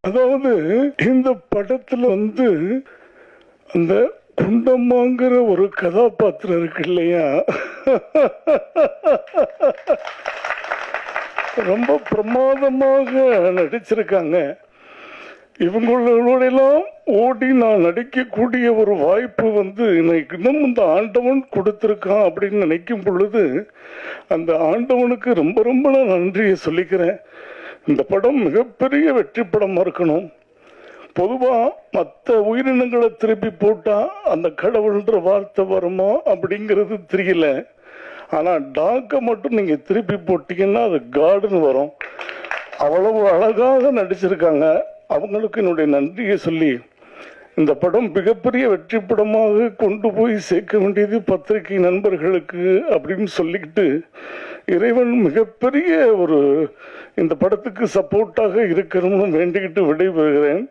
அதாவது இந்த படத்துல அந்த குண்டம்மாங்கிற ஒரு கதாபாத்திரம் இருக்கு இல்லையா, ரொம்ப பிரமாதமாக நடிச்சிருக்காங்க. இவங்களோடெல்லாம் ஓடி நான் நடிக்கக்கூடிய ஒரு வாய்ப்பு எனக்கு இன்னும் இந்த ஆண்டவன் கொடுத்திருக்கான் அப்படின்னு நினைக்கும் பொழுது அந்த ஆண்டவனுக்கு ரொம்ப ரொம்ப நான் நன்றியை சொல்லிக்கிறேன். இந்த படம் மிகப்பெரிய வெற்றி படமா இருக்கணும். பொதுவா மற்ற உயிரினங்களை திருப்பி போட்டா அந்த கடவுள்ன்ற வார்த்தை வருமா அப்படிங்கிறது தெரியல. ஆனா டாக்க மட்டும் நீங்க திருப்பி போட்டீங்கன்னா அது காடுன்னு வரும். அவ்வளவு அழகாக நடிச்சிருக்காங்க. அவங்களுக்கு என்னுடைய நன்றியை சொல்லி இந்த படம் மிகப்பெரிய வெற்றி படமாக கொண்டு போய் சேர்க்க வேண்டியது பத்திரிகை நண்பர்களுக்கு அப்படின்னு சொல்லிக்கிட்டு இறைவன் மிகப்பெரிய இந்த படத்துக்கு சப்போர்ட்டாக இருக்கணும்னு வேண்டிக்கிட்டு விடைபெறுகிறேன்.